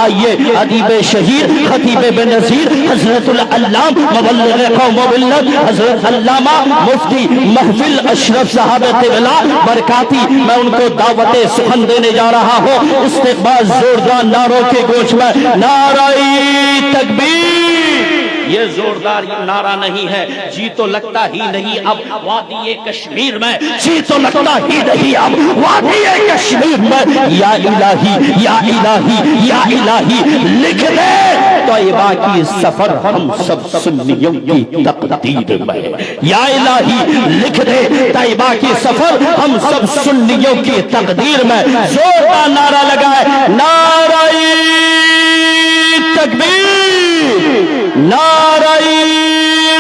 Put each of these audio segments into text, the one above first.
آئیے ادیب شہید خطیب بنظیر حضرت العلام مبلغ قوم و ملت حضرت علامہ مفتی محفل اشرف صاحب قبلہ برکاتی، میں ان کو دعوت سخن دینے جا رہا ہوں۔ استقبال زوردار نعروں کے گوش میں، نعرہ تکبیر۔ یہ زوردار نعرہ نہیں ہے، جی تو لگتا ہی نہیں اب وادی کشمیر میں، جی تو لگتا ہی نہیں اب وادی کشمیر میں۔ یا الہی یا الہی یا الہی لکھ دے طیبہ کی سفر ہم سب سنیوں کی تقدیر میں۔ یا الہی لکھ دے طیبہ کی سفر ہم سب سنیوں کی تقدیر میں۔ زوردار نعرہ لگائے، نعرہ تکبیر، نعرہ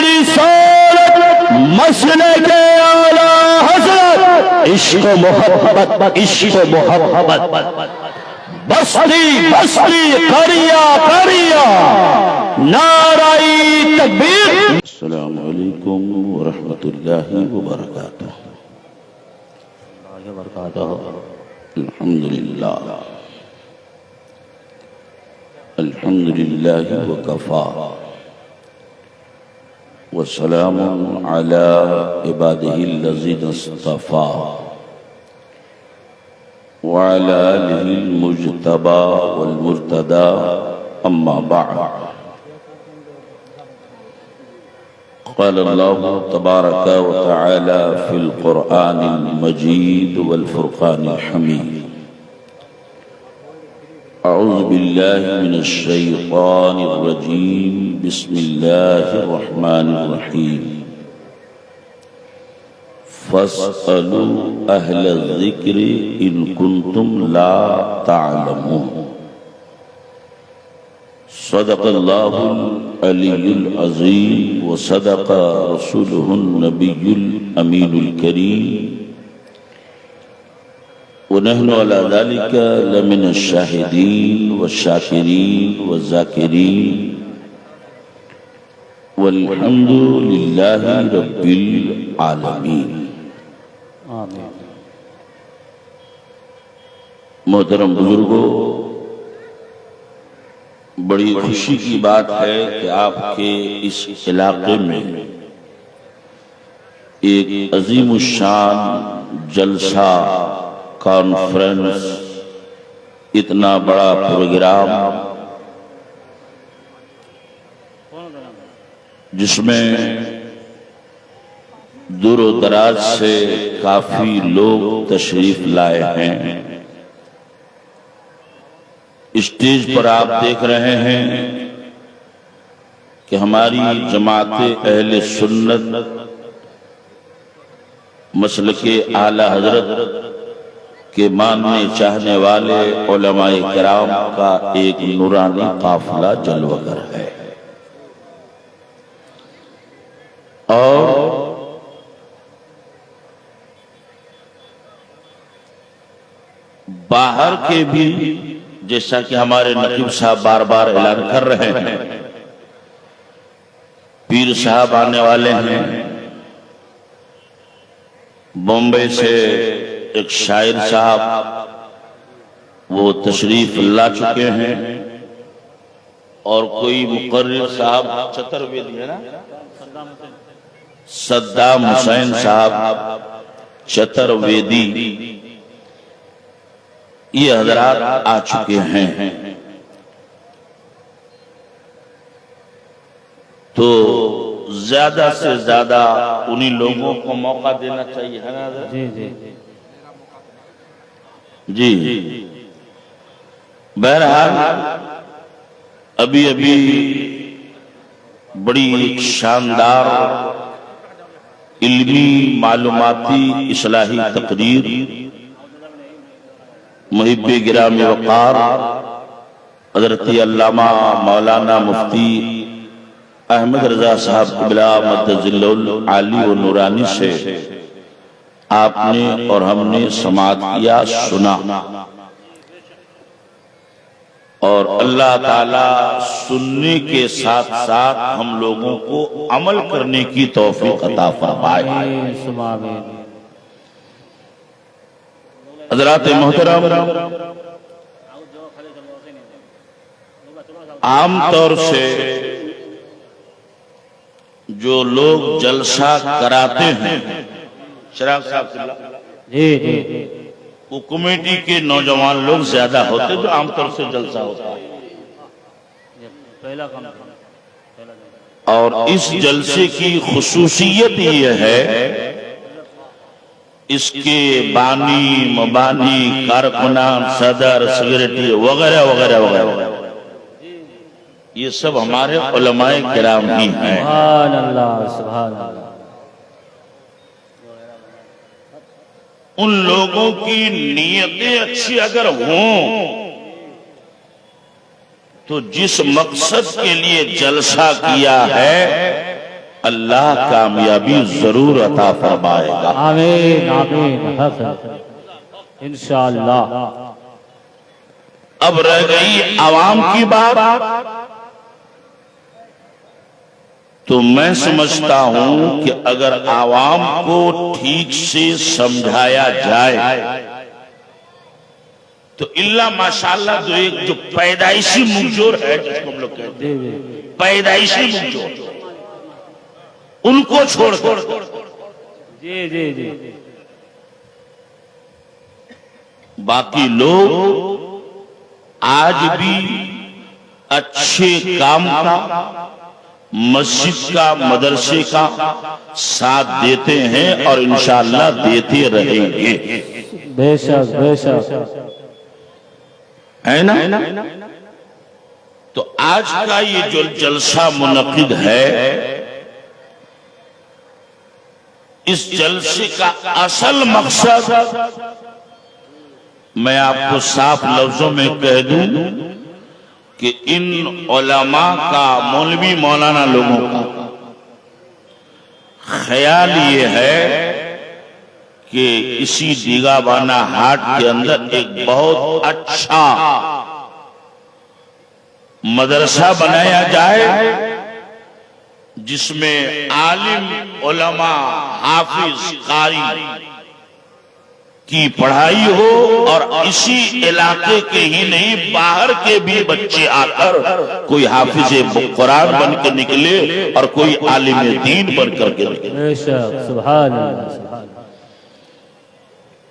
رسالت، مسلک اعلی حضرت، عشق و محبت، عشق و محبت، بستی بستی، قریہ قریہ، نعرہ تکبیر۔ السلام علیکم ورحمۃ اللہ وبرکاتہ۔ الحمدللہ الحمدللہ وکفا وسلام علی عبادہ الذین اصطفا وعلی آلہ المجتبى والمرتدى اما بعد۔ قال اللہ تبارک وتعالی فی القرآن المجید والفرقان الحمید۔ اعوذ باللہ من الشیطان الرجیم، بسم اللہ الرحمن الرحیم۔ فاسألوا اہل الذکر ان کنتم لا تعلمون۔ صدق اللہ العلی العظیم وصدق رسولہ النبی الامین الکریم، ونحن على ذلك لمن الشاہدین والشاکرین والذاکرین، والحمد للہ رب العالمین۔ محترم بزرگوں، بڑی خوشی کی بات ہے کہ آپ کے اس علاقے میں ایک عظیم الشان جلسہ، کانفرنس، اتنا بڑا پروگرام جس میں دور و دراز سے کافی لوگ تشریف لائے ہیں۔ اسٹیج پر آپ دیکھ رہے ہیں کہ ہماری جماعت اہل سنت مسلک اعلی حضرت کے ماننے چاہنے والے علماء کرام کا ایک نورانی قافلہ جلوہ گر ہے، اور باہر کے بھی، جیسا کہ ہمارے نقیب صاحب بار بار اعلان کر رہے ہیں، پیر صاحب آنے والے ہیں، بمبئی سے ایک شاعر صاحب وہ تشریف لا چکے ہیں، اور کوئی مقرر صاحب چترویدی ہے نا، صدام حسین صاحب چترویدی، یہ حضرات آ چکے ہیں۔ تو زیادہ سے زیادہ انہی لوگوں کو موقع دینا چاہیے، ہے نا حضرت؟ جی بہرحال ابھی بڑی شاندار علمی معلوماتی اصلاحی تقریر محب گرامی وقار حضرت علامہ مولانا مفتی احمد رضا صاحب قبلہ مدظل العالی و نورانی سے آپ نے اور ہم نے سماعت کیا، سنا، اور اللہ تعالیٰ سننے کے ساتھ ساتھ ہم لوگوں کو عمل کرنے کی توفیق عطا فرمائے۔ حضرات محترم، عام طور سے جو لوگ جلسہ کراتے ہیں چراغ صاحب وہ کمیٹی کے نوجوان لوگ زیادہ ہوتے جو عام طور سے جلسہ ہوتا ہے، اور اس جلسے کی خصوصیت یہ ہے اس کے بانی مبانی کارکنان صدر سیکریٹری وغیرہ وغیرہ وغیرہ یہ سب ہمارے علماء کرام ہی ہیں۔ سبحان اللہ سبحان اللہ۔ ان لوگوں کی نیتیں اچھی اگر ہوں تو جس مقصد کے لیے جلسہ کیا ہے اللہ کامیابی ضرور عطا فرمائے گا۔ آمین آمین انشاءاللہ۔ اب رہ گئی عوام کی بات، تو میں سمجھتا ہوں کہ اگر عوام کو ٹھیک سے سمجھایا جائے تو اللہ ماشاءاللہ جو پیدائشی مجور ہے جس کو ہم لوگ کہتے ہیں پیدائشی مجور ان کو چھوڑ کر باقی لوگ آج بھی اچھے کام کا مسجد کا مدرسے کا ساتھ دیتے ہیں اور انشاءاللہ دیتے رہیں گے۔ بے شک بے شک ہے نا؟ تو آج کا یہ جو جلسہ منعقد ہے اس جلسے کا اصل مقصد میں آپ کو صاف لفظوں میں کہہ دوں کہ ان علماء کا مولوی مولانا لوگوں کا خیال یہ ہے کہ اسی دیگا بانا ہاٹ کے اندر ایک بہت اچھا مدرسہ بنایا جائے جس میں عالم علماء حافظ قاری کی پڑھائی ہو اور اسی علاقے کے ہی نہیں باہر کے بھی بچے آ کر کوئی حافظ قرآن بن کے نکلے اور کوئی عالم دین بن کر کے نکلے۔ سبحان اللہ۔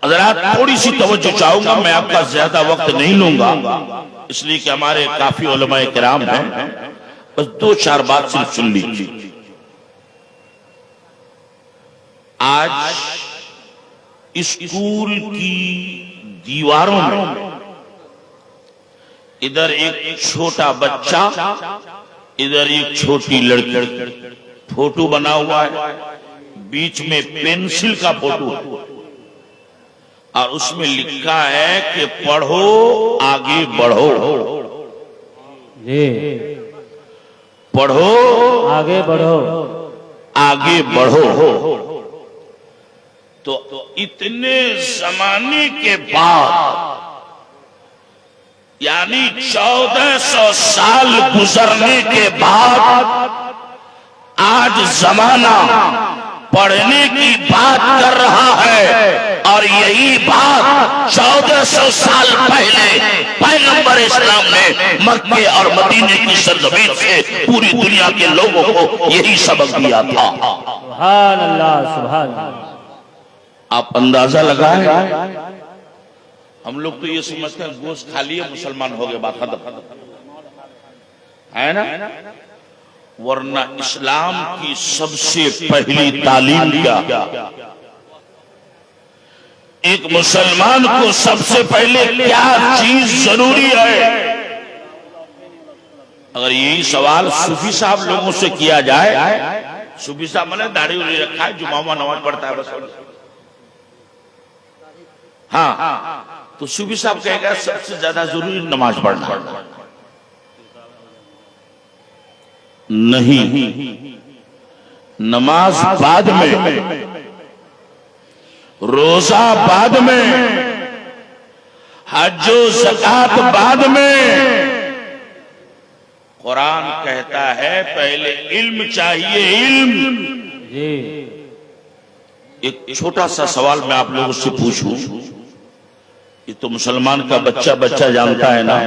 حضرات تھوڑی سی توجہ چاہوں گا، میں آپ کا زیادہ وقت نہیں لوں گا اس لیے کہ ہمارے کافی علماء کرام ہیں، بس دو چار بات صرف سن لیجیے۔ آج اسکول کی دیواروں میں ادھر ایک چھوٹا بچہ ادھر ایک چھوٹی لڑکی فوٹو بنا ہوا ہے، بیچ میں پینسل کا فوٹو اور اس میں لکھا ہے کہ پڑھو آگے بڑھو، پڑھو آگے بڑھو آگے بڑھو۔ تو اتنے زمانے کے بعد یعنی 1400 سال گزرنے کے بعد آج زمانہ پڑھنے کی بات کر رہا ہے، اور یہی بات 1400 سال پہلے پیغمبر اسلام نے مکے اور مدینے کی سرزمین سے پوری دنیا کے لوگوں کو یہی سبق دیا تھا۔ سبحان اللہ سبحان اللہ۔ آپ اندازہ لگائیں، ہم لوگ تو یہ سمجھتے ہیں گوشت کھا لیے مسلمان ہو گئے بات ختم ہے نا، ورنہ اسلام کی سب سے پہلی تعلیم کیا؟ ایک مسلمان کو سب سے پہلے کیا چیز ضروری ہے؟ اگر یہی سوال صوفی صاحب لوگوں سے کیا جائے، صوفی صاحب نے داڑھی اڑی رکھا ہے، جمعہ نماز پڑھتا ہے بس، ہاں تو صوفی صاحب کہے گا سب سے زیادہ ضروری نماز پڑھنا نہیں، نماز بعد میں، روزہ بعد میں، حج و زکات بعد میں۔ قرآن کہتا ہے پہلے علم چاہیے، علم۔ ایک چھوٹا سا سوال میں آپ لوگوں سے پوچھوں، یہ تو مسلمان کا بچہ جانتا ہے نا،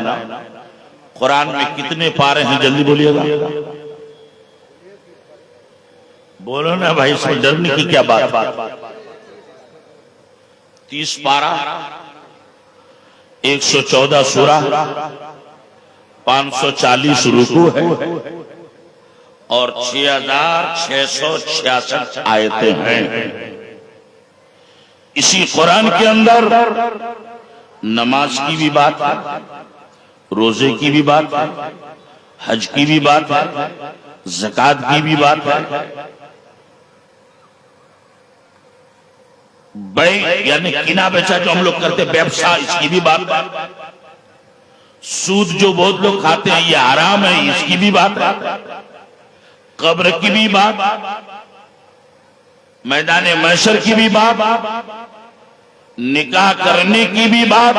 قرآن میں کتنے پارے ہیں جلدی بولیے گا؟ بولو نا بھائی، اس میں ڈرنے کی کیا بات؟ 30 پارہ، 114 سورہ، 540 رکوع ہے اور 6666 آیتیں ہیں۔ اسی قرآن کے اندر نماز کی بھی بات ہے، روزے کی بھی بات ہے، حج کی بھی بات ہے، زکوٰۃ کی بھی بات ہے، بیع یعنی کنا بیچا جو ہم لوگ کرتے بیبسا، اس کی بھی بات ہے، سود جو بہت لوگ کھاتے ہیں یہ حرام ہے، اس کی بھی بات ہے، قبر کی بھی بات، میدان محشر کی بھی بات، نکاح کرنے کی بھی بات،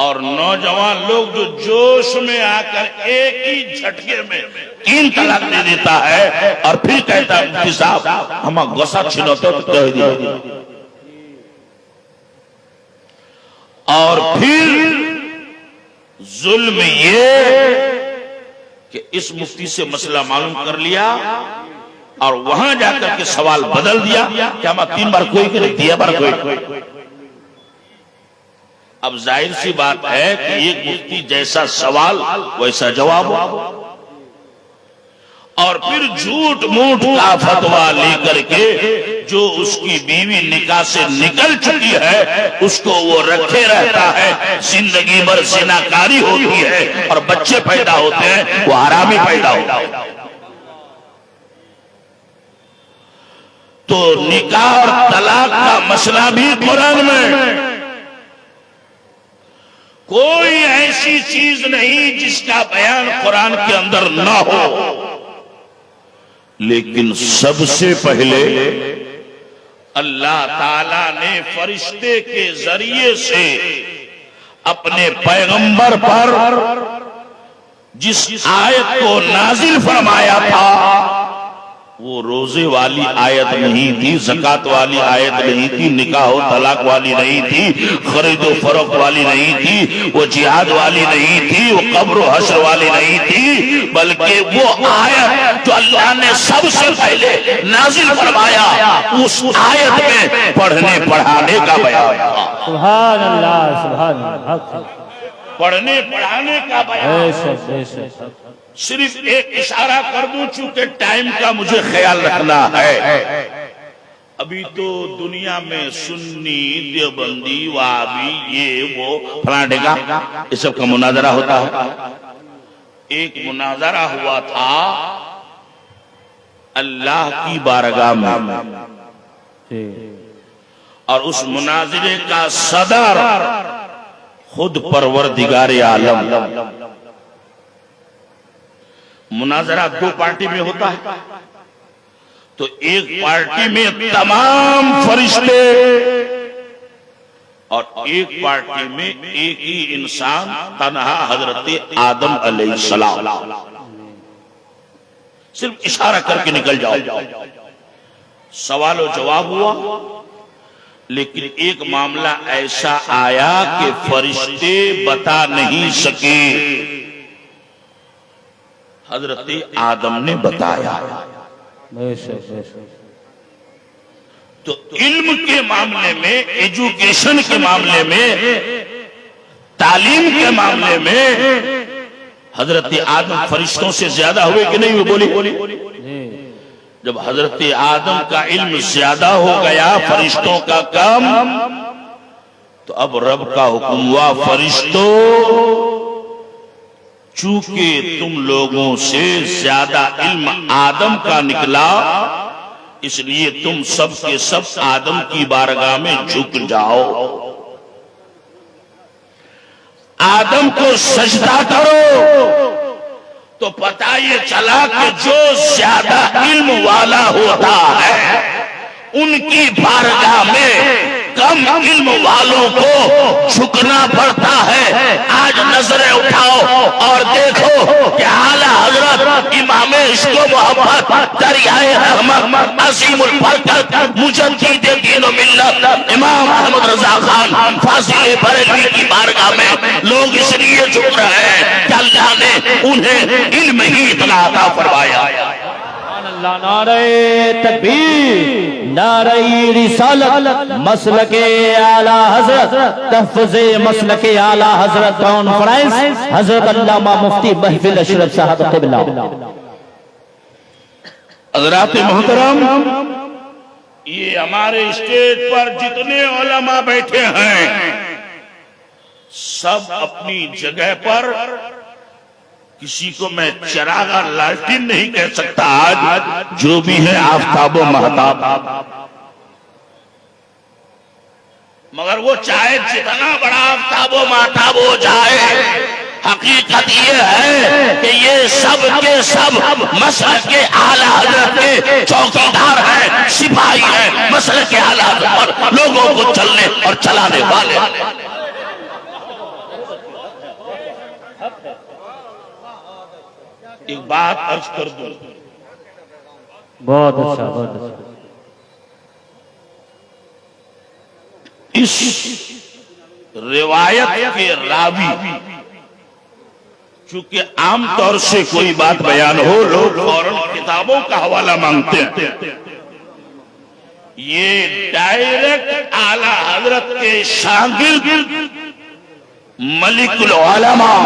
اور نوجوان لوگ جو جوش میں آ کر ایک ہی جھٹکے میں 3 طلاق دے دیتا ہے اور پھر کہتا ہے مفتی صاحب ہم غصہ چھنوتے تو کہہ دیا، اور پھر ظلم یہ کہ اس مفتی سے مسئلہ معلوم کر لیا اور وہاں جا کر کے سوال بدل دیا کہ ہم 3 بار کوئی کہ دیا بار کوئی۔ اب ظاہر سی بات ہے کہ ایک مفتی جیسا سوال ویسا جواب، اور پھر جھوٹ موٹ کا فتویٰ لے کر کے جو اس کی بیوی نکاح سے نکل چکی ہے اس کو وہ رکھے رہتا ہے، زندگی بھر زناکاری ہوتی ہے اور بچے پیدا ہوتے ہیں وہ حرامی پیدا ہوتا ہے۔ تو نکاح اور طلاق کا مسئلہ بھی قرآن میں، کوئی ایسی چیز نہیں جس کا بیان قرآن کے اندر نہ ہو، لیکن سب سے پہلے اللہ تعالی نے فرشتے کے ذریعے سے اپنے پیغمبر پر جس آیت کو نازل فرمایا تھا وہ روزے والی آیت نہیں تھی، زکوٰۃ والی آیت نہیں تھی، نکاح و طلاق والی نہیں تھی، خرید و فروخت والی نہیں تھی، وہ جہاد والی نہیں تھی، وہ قبر و حشر والی نہیں تھی، بلکہ وہ آیت جو اللہ نے سب سے پہلے نازل فرمایا اس آیت میں پڑھنے پڑھانے کا بیان تھا۔ سبحان اللہ، سبحان اللہ، پڑھنے پڑھانے کا بیان۔ صرف ایک اشارہ کر دوں چونکہ ٹائم کا مجھے خیال رکھنا ہے، ابھی تو دنیا میں سنی، دیوبندی، وہابی، یہ وہ فلاں ڈھگا یہ سب کا مناظرہ ہوتا ہے۔ ایک مناظرہ ہوا تھا اللہ کی بارگاہ میں، اور اس مناظرے کا صدر خود پروردگار عالم۔ مناظرہ 2 پارٹی میں ہوتا ہے، تو ایک پارٹی میں تمام فرشتے اور ایک پارٹی میں ایک ہی انسان تنہا حضرت آدم علیہ السلام۔ صرف اشارہ کر کے نکل جاؤ، سوال و جواب ہوا، لیکن ایک معاملہ ایسا آیا کہ فرشتے بتا نہیں سکے، حضرت آدم نے بتایا۔ تو علم کے معاملے میں، ایجوکیشن کے معاملے میں، تعلیم کے معاملے میں حضرت آدم فرشتوں سے زیادہ ہوئے کہ نہیں ہوئے؟ بولی۔ جب حضرت آدم کا علم زیادہ ہو گیا، فرشتوں کا کم، تو اب رب کا حکم ہوا فرشتوں چونکہ تم لوگوں سے زیادہ علم آدم کا نکلا، اس لیے تم سب کے سب آدم کی بارگاہ میں جھک جاؤ، آدم کو سجدہ کرو۔ تو پتہ یہ چلا کہ جو زیادہ علم والا ہوتا ہے ان کی بارگاہ میں کم علم والوں کو جھکنا پڑتا ہے۔ آج نظریں اٹھاؤ اور دیکھو کہ اعلیٰ حضرت امام میں عشق و محبت دریائے رحمت عظیم البرکت مجدد دین و ملت امام احمد رضا خان فاضل بریلوی کی بارگاہ میں لوگ اس لیے جھک رہے ہیں کہ اللہ نے انہیں علم ہی اتنا عطا فرمایا. اللہ نعرہ تکبیر، نعرہ رسالت، مسلک اعلی حضرت، تحفظ مسلک اعلی حضرت کانفرنس حضرت علامہ مفتی محفل اشرف صاحب قبلہ. حضرات محترم، یہ ہمارے اسٹیج پر جتنے علماء بیٹھے ہیں سب اپنی جگہ پر، کسی کو میں چراغا لالٹین نہیں کہہ سکتا، آج جو بھی ہے آفتاب و مہتاب، مگر وہ چاہے جتنا بڑا آفتاب و مہتاب ہو جائے، حقیقت یہ ہے کہ یہ سب کے سب مسلک کے اعلیٰ حضرت کے چوکیدار ہیں، سپاہی ہیں، مسلک کے اعلیٰ حضرت پر لوگوں کو چلنے اور چلانے والے. ایک بات عرض کر دوں، بہت اچھا، بہت اچھا. اس روایت کے راوی چونکہ عام طور سے کوئی بات بیان ہو لوگ فوراً کتابوں کا حوالہ مانگتے ہیں، یہ ڈائریکٹ اعلیٰ حضرت کے شاگرد ملک العلماء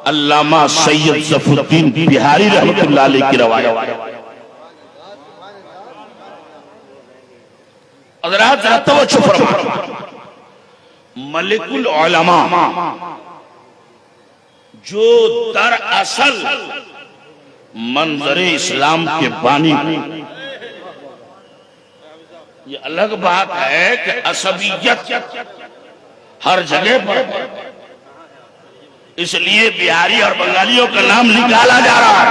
علامہ سید ظفر الدین بہاری رحمت اللہ علیہ کی روایت. حضرات ذرا توجہ فرمائیں، ملک العلماء جو در اصل منظر اسلام کے بانی، یہ الگ بات ہے کہ عصبیت ہر جگہ پر، اس لیے بہاری اور بنگالیوں کا نام نکالا جا رہا ہے.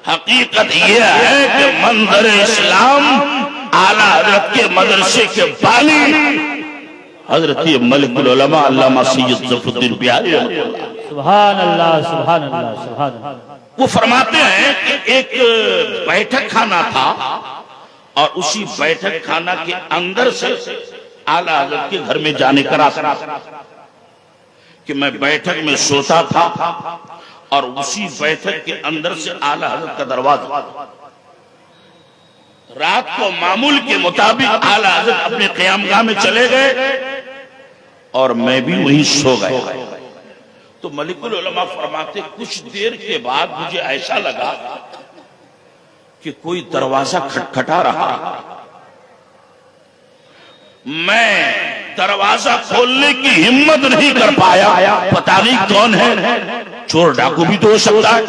حقیقت یہ ہے کہ منظر اسلام اعلیٰ حضرت کے مدرسے کے بانی حضرت ملک العلماء علامہ سید ظفر الدین بہاری رحمۃ اللہ. سبحان اللہ، سبحان اللہ، سبحان اللہ. وہ فرماتے ہیں کہ ایک بیٹھک خانہ تھا اور اسی بیٹھک خانہ کے اندر سے اعلیٰ حضرت کے گھر میں جانے کا راستہ، کہ میں بیٹھک میں سوتا تھا اور اسی بیٹھک کے اندر سے اعلیٰ حضرت کا دروازہ. رات کو معمول کے مطابق اعلیٰ حضرت اپنے قیام گاہ میں چلے گئے اور میں بھی وہیں سو گیا. تو ملک العلماء فرماتے کچھ دیر کے بعد مجھے ایسا لگا کہ کوئی دروازہ کھٹکھٹا رہا. میں دروازہ کھولنے کی ہمت نہیں کر پایا، پتہ نہیں کون ہے، چور ڈاکو بھی تو ہو سکتا ہے.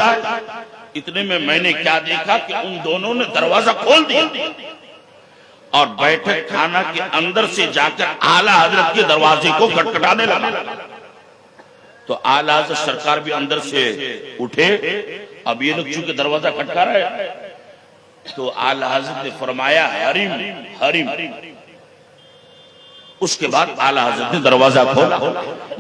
اتنے میں نے کیا دیکھا کہ ان دونوں نے دروازہ کھول دیا اور بیٹھک خانہ کے اندر سے جا کر اعلیٰ حضرت کے دروازے کو کھٹکھٹانے لگا. تو اعلیٰ حضرت سرکار بھی اندر سے اٹھے. اب یہ لوگ چونکہ دروازہ کھٹکا رہے ہیں تو اعلیٰ حضرت نے فرمایا حریم حریم. اس کے بعد اعلیٰ حضرت نے دروازہ کھولا.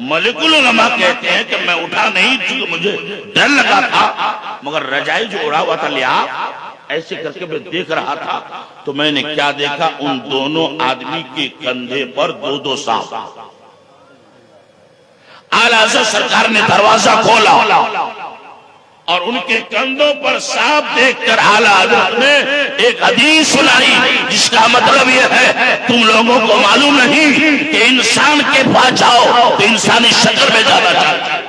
ملک العلماء کہتے ہیں کہ میں اٹھا نہیں چونکہ مجھے ڈر لگا تھا، مگر رجائی جو اڑا ہوا تھا لحاف ایسے کر کے میں دیکھ رہا تھا تو میں نے کیا دیکھا، ان دونوں آدمی کے کندھے پر دو سانپ. اعلیٰ حضرت سرکار نے دروازہ کھولا اور ان کے کندھوں پر سانپ دیکھ کر اعلیٰ حضرت نے ایک حدیث سنائی جس کا مطلب یہ ہے تم لوگوں کو معلوم نہیں کہ انسان کے پاس جاؤ تو انسانی شکل میں جانا چاہتا ہے.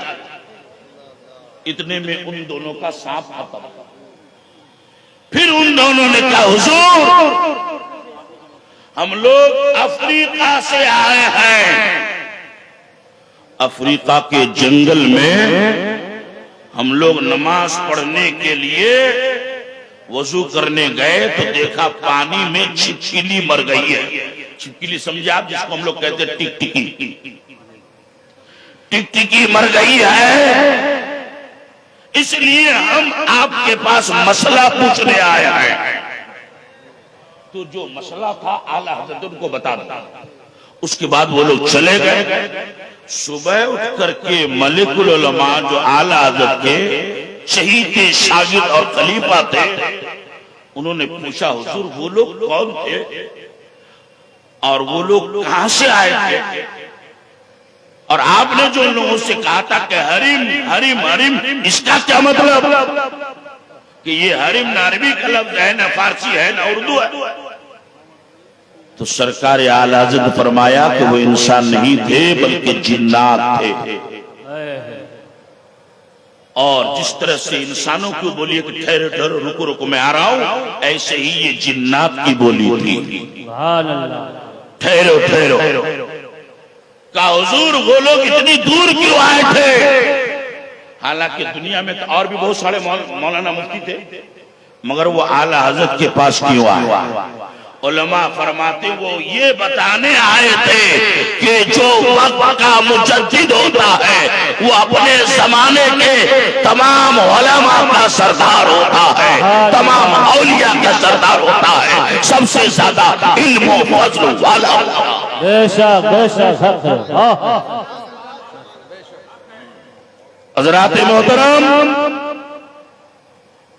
اتنے میں ان دونوں کا سانپ ختم. پھر ان دونوں نے کہا حضور ہم لوگ افریقہ سے آئے ہیں، افریقہ کے جنگل میں ہم لوگ نماز پڑھنے کے لیے وضو کرنے گئے تو دیکھا پانی میں چھپکلی مر گئی ہے. چھپکلی سمجھے آپ جس کو ہم لوگ کہتے ہیں ٹکٹکی. ٹکٹکی مر گئی ہے، اس لیے ہم آپ کے پاس مسئلہ پوچھنے آئے ہیں. تو جو مسئلہ تھا اعلیٰ حضرت ان کو بتا دیا. اس کے بعد وہ لوگ چلے گئے. صبح اٹھ کر کے ملک العلماء جو اعلیٰ حضرت کے شہید تھے، شاگرد اور خلیفہ تھے، انہوں نے پوچھا حضور وہ لوگ کون تھے اور وہ لوگ کہاں سے آئے تھے؟ اور آپ نے جو ان لوگوں سے کہا تھا کہ حرم حرم حرم، اس کا کیا مطلب؟ کہ یہ حرم نہ عربی کا لفظ ہے، نہ فارسی ہے، نہ اردو ہے۔ تو سرکار اعلی حضرت نے فرمایا کہ وہ انسان نہیں تھے بلکہ جنات تھے۔ اور جس طرح سے انسانوں کی بولی کہ ٹھہرو ٹھہرو رکو رکو میں آ رہا ہوں، ایسے ہی یہ جنات کی بولی تھی، ٹھہرو ٹھہرو۔ کہا حضور وہ لوگ اتنی دور کیوں آئے تھے؟ حالانکہ دنیا میں تو اور بھی بہت سارے مولانا مفتی تھے، مگر وہ اعلی حضرت کے پاس کیوں آئے؟ علماء فرماتے وہ یہ بتانے آئے تھے کہ جو وقت کا مجدد ہوتا ہے وہ اپنے زمانے کے تمام علماء کا سردار ہوتا ہے، تمام اولیاء کا سردار ہوتا ہے، سب سے زیادہ علم و فضل والا ہوتا ہے۔ بے شک بے شک حق ہے۔ حضرات محترم،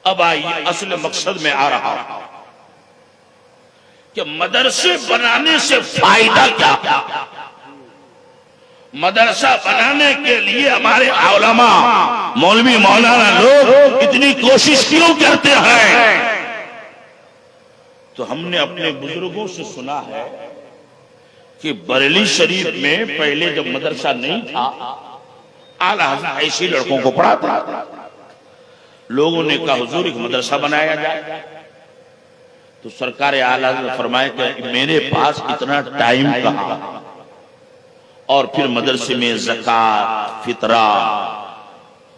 اب آئیے اصل مقصد میں آ رہا ہوں کہ مدرسے بنانے سے فائدہ کیا؟ مدرسہ بنانے کے لیے ہمارے علماء مولوی مولانا لوگ اتنی کوشش کیوں کرتے ہیں؟ تو ہم نے اپنے بزرگوں سے سنا ہے کہ بریلی شریف میں پہلے جب مدرسہ نہیں تھا، اعلیٰ حضرت ایسے لڑکوں کو پڑھاتا تھا۔ لوگوں نے کہا حضور ایک مدرسہ بنایا جائے، تو سرکار اعلیٰ حضرت نے فرمایا کہ میرے پاس اتنا ٹائم کہاں، اور پھر مدرسے میں زکوٰۃ، فطرہ،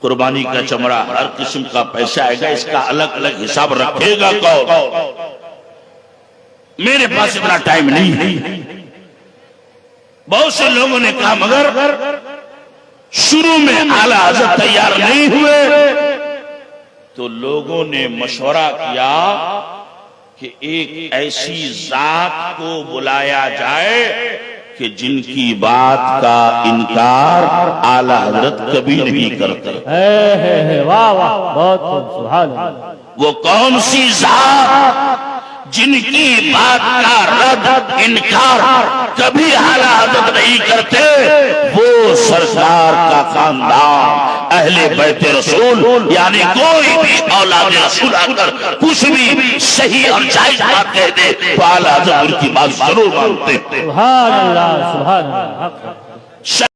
قربانی کا چمڑا، ہر قسم کا پیسہ آئے گا، اس کا الگ الگ حساب رکھے گا کون؟ میرے پاس اتنا ٹائم نہیں ہے۔ بہت سے لوگوں نے کہا مگر شروع میں اعلیٰ حضرت تیار نہیں ہوئے، تو لوگوں نے مشورہ کیا کہ ایک ایسی ذات کو بلایا جائے کہ جن کی بات کا انکار اعلیٰ حضرت کبھی نہیں کرتے۔ واہ واہ، بہت سبحان اللہ۔ وہ کون سی ذات جن کی بات کا رد انکار کبھی اعلیٰ حضرت نہیں کرتے؟ وہ سرکار کا خاندان اہل بیت رسول، یعنی کوئی بھی اولاد رسول اگر کچھ بھی صحیح اور جائز بات کہہ دے تو اعلیٰ حضرت ان کی بات ضرور مانتے۔ سبحان اللہ سبحان اللہ۔